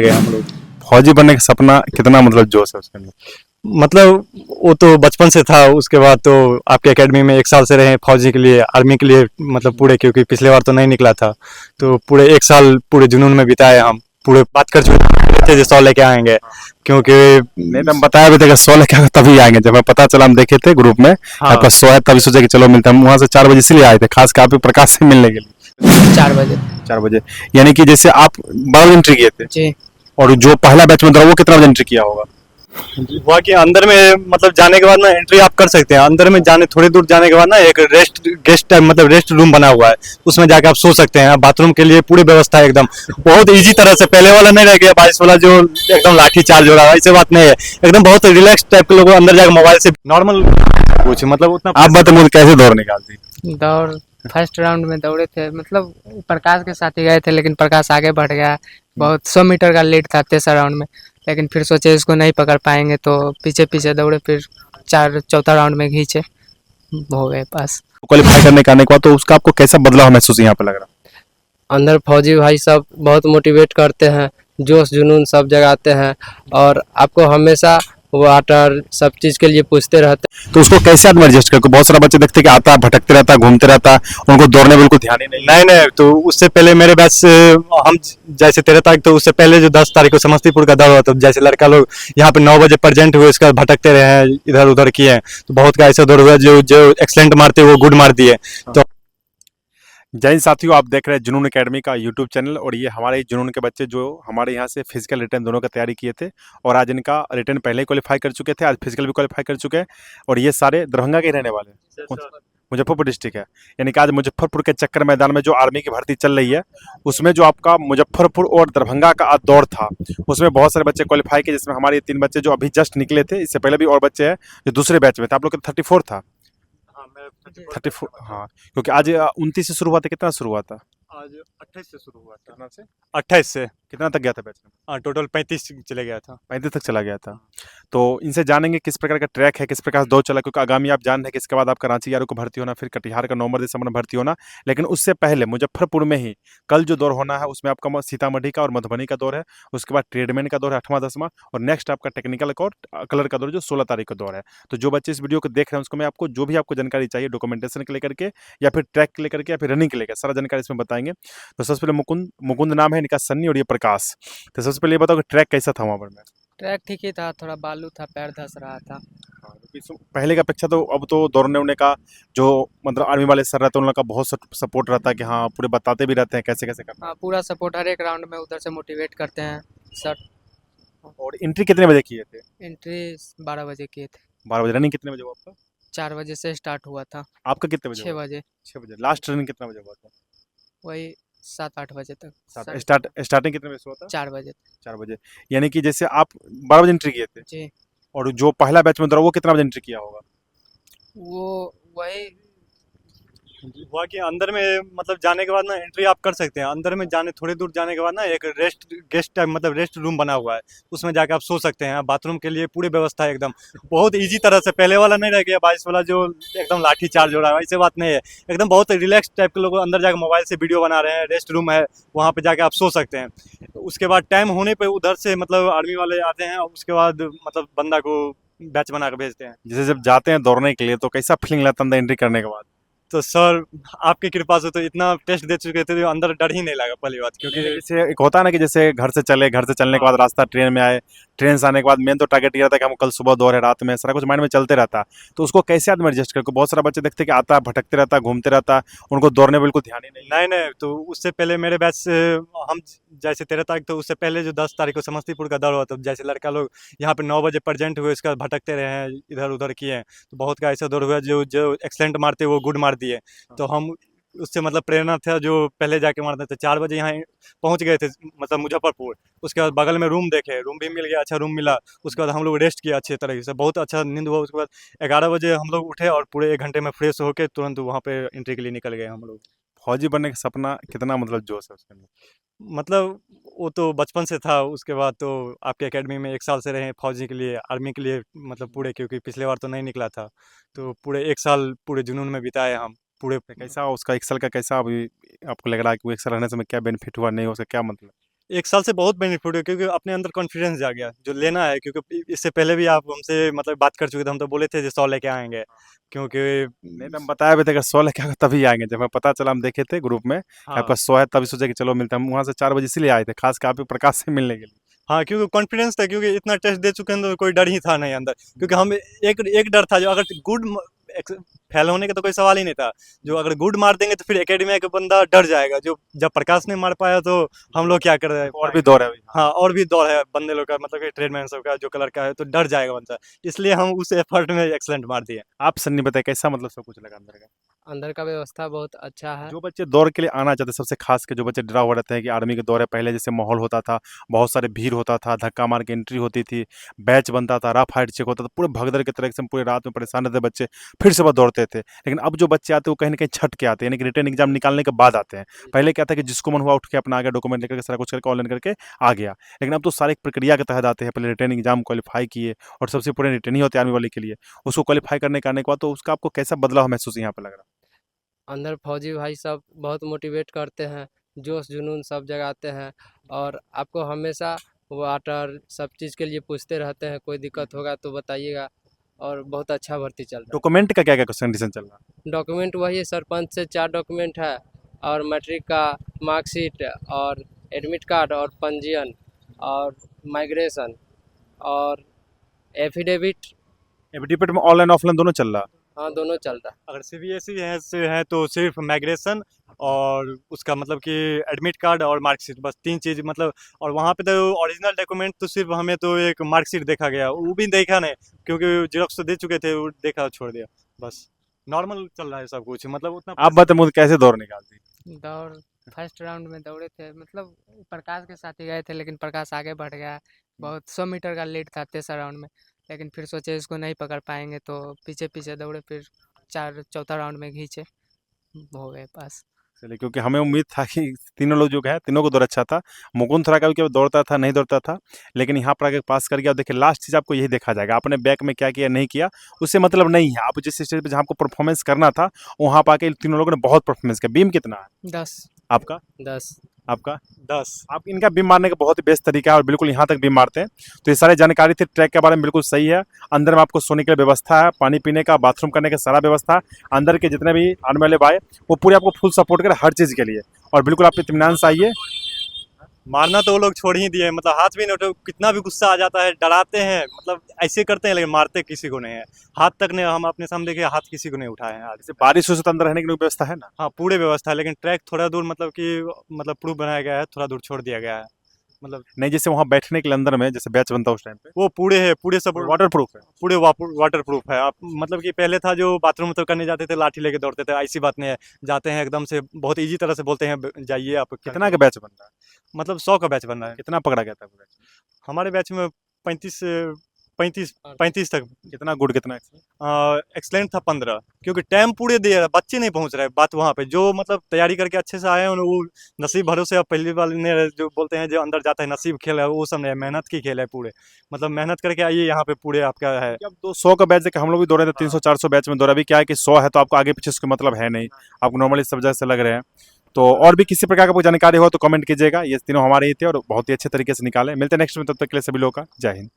गए हम लोग। फौजी बनने का सपना कितना मतलब जोश है उसके अंदर? मतलब वो तो बचपन से था। उसके बाद तो आपके एकेडमी में 1 साल से रहे फौजी के लिए, आर्मी के लिए, मतलब पूरे, क्योंकि पिछले बार तो नहीं निकला था। तो पूरे 1 साल पूरे जुनून में बिताए हम। पूरे बात कर चुके थे जो 100 लेके आएंगे, क्योंकि नहीं तो हम बताया भी थे कि 100 लेके तभी आएंगे। जब हमें पता चला, हम देखे थे ग्रुप में हाँ, आपका 100 है, तभी सोचे कि चलो मिलते हैं। हम वहाँ से 4 बजे इसलिए आए थे, खास कर आप ही प्रकाश से मिलने के लिए। 4 बजे। 4 बजे, यानी कि जैसे आप 12 एंट्री किए थे, जी। और जो पहला बैच में था वो कितना बजे एंट्री किया होगा? वहाँ के अंदर में मतलब जाने के बाद ना एंट्री आप कर सकते हैं। अंदर में जाने थोड़ी दूर जाने के बाद ना एक रेस्ट गेस्ट टाइप मतलब रेस्ट रूम बना हुआ है, उसमें जाके आप सो सकते हैं। बाथरूम के लिए पूरी व्यवस्था है एकदम, बहुत इजी तरह से। पहले वाला नहीं रह गया 22 वाला जो एकदम लाठी चार्ज हो रहा है, ऐसे बात नहीं है। एकदम बहुत रिलैक्स टाइप के लोग अंदर जाके मोबाइल से नॉर्मल कुछ मतलब उतना। आप बताओ मुझे, कैसे दौड़ निकालती? दौड़ फर्स्ट राउंड में दौड़े थे, मतलब प्रकाश के साथ ही गए थे, लेकिन प्रकाश आगे बढ़ गया। बहुत 100 मीटर का लीड था तेसरा राउंड में, लेकिन फिर सोचे इसको नहीं पकड़ पाएंगे तो पीछे पीछे दौड़े, फिर चौथा राउंड में खींचे, हो गए पास। क्वालिफाई करने के आने के बाद तो उसका आपको कैसा बदलाव महसूस यहाँ पे लग रहा? अंदर फौजी भाई सब बहुत मोटिवेट करते हैं, जोश जुनून सब जगाते हैं, और आपको हमेशा वाटर सब चीज़ के लिए पूछते रहते हैं। तो उसको कैसे आदमी एडजस्ट कर? बहुत सारे बच्चे देखते हैं कि आता है, भटकते रहता है, घूमते रहता है, उनको दौड़ने बिल्कुल ध्यान ही नहीं। नहीं नहीं, तो उससे पहले मेरे बैच से हम जैसे 13 तारीख, तो उससे पहले जो 10 तारीख को समस्तीपुर का दौर हुआ, तो जैसे लड़का लोग यहाँ पे 9 बजे प्रेजेंट हुए, इसका भटकते रहे हैं, इधर उधर किए हैं। तो बहुत का ऐसा दौर हुआ जो जो एक्सलेंट मारते वो गुड मार दिए। तो जय हिंद साथियों, आप देख रहे हैं जुनून एकेडमी का यूट्यूब चैनल, और ये हमारे जुनून के बच्चे जो हमारे यहाँ से फिजिकल रिटर्न दोनों का तैयारी किए थे, और आज इनका रिटर्न पहले ही क्वालिफाई कर चुके थे, आज फिजिकल भी क्वालिफाई कर चुके हैं। और ये सारे दरभंगा के रहने वाले हैं, मुजफ्फरपुर डिस्ट्रिक्ट है। यानी कि आज मुजफ्फरपुर के चक्कर मैदान में जो आर्मी की भर्ती चल रही है, उसमें जो आपका मुजफ्फरपुर और दरभंगा का आज दौर था, उसमें बहुत सारे बच्चे क्वालिफाई किए, जिसमें हमारे 3 बच्चे जो अभी जस्ट निकले थे। इससे पहले भी और बच्चे हैं जो दूसरे बैच में थे। आप लोग का 34 था? 34, हाँ। क्योंकि आज 29 से शुरू हुआ था, कितना शुरू हुआ था? आज 28 से शुरू हुआ था। कितना से 28 से कितना तक गया था बैच में? टोटल 35 चले गया था। 35 तक चला गया था। तो इनसे जानेंगे किस प्रकार का ट्रैक है, किस प्रकार से दौड़ चला, क्योंकि आगामी आप जान रहे हैं कि इसके बाद आपका रांची यारों को भर्ती होना, फिर कटिहार का नवंबर दिसंबर में भर्ती होना। लेकिन उससे पहले मुजफ्फरपुर में ही कल जो दौर होना है, उसमें आपका सीतामढ़ी का और मधुबनी का दौर है। उसके बाद ट्रेडमैन का दौर है 8वां 10वां, और नेक्स्ट आपका टेक्निकल और कलर का दौर जो 16 तारीख का दौर है। तो जो बच्चे इस वीडियो को देख रहे हैं, उसको मैं आपको जो भी आपको जानकारी चाहिए डॉक्यूमेंटेशन के लेकर के, या फिर ट्रैक के लेकर के, या फिर रनिंग के लेकर, सारा जानकारी इसमें बताएंगे। तो सबसे पहले मुकुंद मुकुंद नाम है इनका, सन्नी, और ये प्रकाश। तो सबसे पहले ये बताओ कि ट्रैक कैसा था वहाँ पर में? ट्रैक ठीक ही था, थोड़ा बालू था, पैर धस रहा था। हाँ, क्योंकि पहले की अपेक्षा तो अब तो दौड़ने उड़ने का जो मतलब आर्मी वाले सर रहते हैं, उनका बहुत सपोर्ट रहता है कि हाँ, पूरे बताते भी रहते हैं कैसे कैसे करना हाँ, पूरा सपोर्ट हर एक राउंड में उधर से मोटिवेट करते हैं सर। है। और एंट्री कितने बजे किए थे? एंट्री 12 बजे किए थे। 12 बजे। रनिंग कितने बजे हुआ आपका? 4 बजे से स्टार्ट हुआ था। आपका कितने बजे 6 हुआ? बजे। 6 बजे। लास्ट रनिंग कितना बजे हुआ था? वही 7-8 बजे तक। स्टार्टिंग कितने बजे से हुआ था? 4 बजे। 4 बजे। यानी कि जैसे आप 12 बजे एंट्री किए थे, जी। और जो पहला बैच में दौड़ा वो कितना बजे एंट्री किया होगा? वो वही वहाँ के अंदर में मतलब जाने के बाद ना एंट्री आप कर सकते हैं। अंदर में जाने थोड़ी दूर जाने के बाद ना एक रेस्ट गेस्ट टाइप मतलब रेस्ट रूम बना हुआ है, उसमें जाके आप सो सकते हैं। बाथरूम के लिए पूरी व्यवस्था है एकदम, बहुत इजी तरह से। पहले वाला नहीं रह गया 22 वाला जो एकदम लाठी चार्ज हो रहा है, ऐसे बात नहीं है। एकदम बहुत रिलैक्स टाइप के लोग अंदर जाके मोबाइल से वीडियो बना रहे हैं। रेस्ट रूम है, वहाँ पे जाके आप सो सकते हैं। उसके बाद टाइम होने पर उधर से मतलब आर्मी वाले आते हैं, और उसके बाद मतलब बंदा को बैच बना के भेजते हैं। जैसे जब जाते हैं दौड़ने के लिए तो कैसा फीलिंग लगता है अंदर एंट्री करने के बाद? तो सर आपकी कृपा से तो इतना टेस्ट दे चुके थे, अंदर डर ही नहीं लगा पहली बात, क्योंकि क्योंकि जैसे एक होता है ना कि जैसे घर से चले, घर से चलने के बाद रास्ता ट्रेन में आए, ट्रेन से आने के बाद मेन तो टारगेट ये रहता है कि हम कल सुबह दौड़ है, रात में, सारा कुछ माइंड में चलते रहता है। तो उसको कैसे आदमी एडजस्ट करके? बहुत सारा बच्चे देखते हैं कि आता है, भटकते रहता है, घूमते रहता है, उनको दौड़ने बिल्कुल ध्यान ही नहीं। नहीं नहीं, तो उससे पहले मेरे बैच से हम जैसे 13 तारीख, तो उससे पहले जो 10 तारीख को समस्तीपुर का दौर हुआ, तो जैसे लड़का लोग यहाँ पे 9 बजे प्रेजेंट हुए, इसका भटकते रहे हैं, इधर उधर किए हैं। तो बहुत का ऐसा दौर हुआ जो जो एक्सलेंट मारते वो गुड मार दिए। तो हम उससे मतलब प्रेरणा था जो पहले जाके मारते थे। 4 बजे यहाँ पहुँच गए थे मतलब मुजफ्फरपुर। उसके बाद बगल में रूम देखे, रूम भी मिल गया, अच्छा रूम मिला। उसके बाद हम लोग रेस्ट किया अच्छे तरीके से, बहुत अच्छा नींद हुआ। उसके बाद 11 बजे हम लोग उठे, और पूरे 1 घंटे में फ्रेश होकर तुरंत वहाँ पे एंट्री के लिए निकल गए हम लोग। फौजी बनने का सपना कितना मतलब जोश है उसके अंदर? मतलब वो तो बचपन से था। उसके बाद तो आपके एकेडमी में 1 साल से रहे फौजी के लिए, आर्मी के लिए, मतलब पूरे, क्योंकि पिछले बार तो नहीं निकला था। तो पूरे 1 साल पूरे जुनून में बिताए हम पूरे। कैसा उसका एक्सेल का कैसा अभी आपको लग रहा है कि वो एक्सेल रहने से में क्या बेनिफिट हुआ, नहीं हो सका, क्या मतलब? 1 साल से बहुत बेनिफिट हुआ क्योंकि अपने अंदर कॉन्फिडेंस जाग जो लेना है क्योंकि इससे पहले भी आप हमसे मतलब बात कर चुके थे, हम तो बोले थे जो 100 लेके आएँगे क्योंकि नहीं तो हम बताया भी थे अगर 100 लेके आएगा तभी आएँगे। जब हमें पता चला हम देखे थे ग्रुप में कि हाँ। आपका 100 है तभी सोचे कि चलो मिलते हैं। हम वहाँ से 4 बजे इसीलिए आए थे, खास के आप ही प्रकाश से मिलने के लिए। हाँ, क्योंकि कॉन्फिडेंस था क्योंकि इतना टेस्ट दे चुके हैं तो कोई डर ही था नहीं अंदर। क्योंकि हम एक एक डर था जो अगर गुड फेल होने का तो कोई सवाल ही नहीं था। जो अगर गुड मार देंगे तो फिर एकेडमी का बंदा डर जाएगा। जो जब प्रकाश ने मार पाया तो हम लोग क्या कर रहे हैं और भी दौर है भाई। हाँ, और भी दौर है बंदे लोग का मतलब कि ट्रेडमैन सब का जो कलर का है तो डर जाएगा बंदा। इसलिए हम उस एफर्ट में एक्सीलेंट मार दिए। आप सन्नी बताइए कैसा मतलब सब कुछ लगा अंदर का? अंदर का व्यवस्था बहुत अच्छा है। जो बच्चे दौड़ के लिए आना चाहते हैं, सबसे खास के जो बच्चे डरा हुआ रहते हैं कि आर्मी के दौर है, पहले जैसे माहौल होता था, बहुत सारे भीड़ होता था, धक्का मार के एंट्री होती थी, बैच बनता था, रफ हाइट चेक होता था, पूरे भगदड़ की तरह से पूरे रात में परेशान रहते बच्चे, फिर से वो दौड़ते थे। लेकिन अब जो बच्चे आते हैं वो कहीं न कहीं छट के आते हैं, यानी कि रिटन एग्जाम निकालने के बाद आते हैं। पहले क्या था कि जिसको मन हुआ उठ के अपना आ गया, डॉक्यूमेंट लेकर के सारा कुछ करके ऑनलाइन करके आ गया। लेकिन अब तो सारी एक प्रक्रिया के तहत आते हैं, पहले रिटन एग्जाम क्वालीफाई किए और सबसे पूरे रिटन ही होते हैं आर्मी वाले के लिए। उसको क्वालीफाई करने के आने के बाद तो उसका आपको कैसा बदलाव महसूस यहाँ पे लग रहा है? अंदर फौजी भाई सब बहुत मोटिवेट करते हैं, जोश जुनून सब जगाते हैं और आपको हमेशा वाटर सब चीज़ के लिए पूछते रहते हैं, कोई दिक्कत होगा तो बताइएगा। और बहुत अच्छा भर्ती चल रहा डॉक्यूमेंट का क्या-क्या कंडीशन चल रहा है? है। डॉक्यूमेंट वही है, सरपंच से 4 डॉक्यूमेंट है और मैट्रिक का मार्कशीट और एडमिट कार्ड और पंजीयन और माइग्रेशन और एफिडेविट। एफिडेविट में ऑनलाइन ऑफलाइन दोनों चल रहा है? हाँ, दोनों चल रहा है। अगर सीबीएसई है से है तो सिर्फ माइग्रेशन और उसका मतलब कि एडमिट कार्ड और मार्कशीट बस 3 चीज़ मतलब। और वहाँ पे तो ओरिजिनल डॉक्यूमेंट तो सिर्फ हमें तो एक मार्कशीट देखा गया, वो भी देखा नहीं क्योंकि जेरॉक्स तो दे चुके थे, वो देखा छोड़ दिया बस। नॉर्मल चल रहा है सब कुछ मतलब उतना आप बताइए मुझे कैसे दौड़ निकालती? दौड़ फर्स्ट राउंड में दौड़े थे, मतलब प्रकाश के साथ ही गए थे, लेकिन प्रकाश आगे बढ़ गया। बहुत 100 मीटर का लीड था तेसर राउंड में, लेकिन फिर सोचे इसको नहीं पकड़ पाएंगे तो पीछे पीछे दौड़े, फिर चौथा राउंड में खींचे, हो गए पास। चलिए, क्योंकि हमें उम्मीद था कि तीनों लोग जो है तीनों को दौड़ अच्छा था। मुकुंद थोड़ा कभी-कभी दौड़ता था, नहीं दौड़ता था, लेकिन यहाँ पर आके पास कर गया। और देखिए लास्ट चीज़ आपको यही देखा जाएगा, आपने बैक में क्या किया, नहीं किया, उससे मतलब नहीं है। आप जिस स्टेज पे जहाँ आपको परफॉर्मेंस करना था, वहाँ पे आके इन तीनों लोगों ने बहुत परफॉर्मेंस किया। बीम कितना है 10 आपका? 10 आपका? 10। आप इनका बीम मारने का बहुत ही बेस्ट तरीका है और बिल्कुल यहाँ तक बीम मारते हैं। तो ये सारी जानकारी थी ट्रैक के बारे में, बिल्कुल सही है। अंदर में आपको सोने के लिए व्यवस्था है, पानी पीने का, बाथरूम करने का सारा व्यवस्था है। अंदर के जितने भी आने वाले भाई वो पूरे आपको फुल सपोर्ट करें हर चीज़ के लिए। और बिल्कुल आप इत्मीनान से आइए। मारना तो वो लोग छोड़ ही दिए, मतलब हाथ भी नहीं उठे, कितना भी गुस्सा आ जाता है, डराते हैं, मतलब ऐसे करते हैं लेकिन मारते किसी को नहीं है। हाथ तक नहीं, हम अपने सामने देखे हाथ किसी को नहीं उठाए हैं आज। जैसे बारिश हो तो अंदर रहने की व्यवस्था है ना? हाँ, पूरे व्यवस्था है लेकिन ट्रैक थोड़ा दूर मतलब कि मतलब प्रूफ बनाया गया है, थोड़ा दूर छोड़ दिया गया है। मतलब नहीं, जैसे वहाँ बैठने के लिए अंदर में जैसे बैच बनता है उस टाइम पे वो पूरे है, पूरे सब वाटर प्रूफ है। पूरे वाटर प्रूफ है। आप मतलब कि पहले था जो बाथरूम तो करने जाते थे लाठी लेके दौड़ते थे, ऐसी बात नहीं है। जाते हैं एकदम से बहुत इजी तरह से बोलते हैं जाइए आप। कितना का बैच बन रहा है? मतलब 100 का बैच बन रहा है। कितना पकड़ा गया था बैच? हमारे बैच में 35 तक। कितना गुड कितना excellent? एक्सलेंट था 15 क्योंकि टाइम पूरे दे रहा, बच्चे नहीं पहुंच रहे। बात वहाँ पे जो मतलब तैयारी करके अच्छे से आए हैं वो नसीब भरोसे। अब पहली बार ने जो बोलते हैं जो अंदर जाता है नसीब खेल है, वो सब नहीं है, मेहनत की खेल है पूरे। मतलब मेहनत करके आइए यहाँ पे पूरे आपका है। अब 200 का बैच देखा हम लोग भी दौड़े थे, 300-400 बैच में दौड़ा। अभी क्या है कि 100 है तो आपको आगे पीछे उसका मतलब है नहीं, आपको नॉर्मली सब जगह से लग रहे हैं। तो और भी किसी प्रकार का कोई जानकारी हो तो कमेंट कीजिएगा। ये तीनों हमारे ही थे और बहुत ही अच्छे तरीके से निकाले। मिलते हैं नेक्स्ट में, तब तक के लिए सभी लोगों का जय हिंद।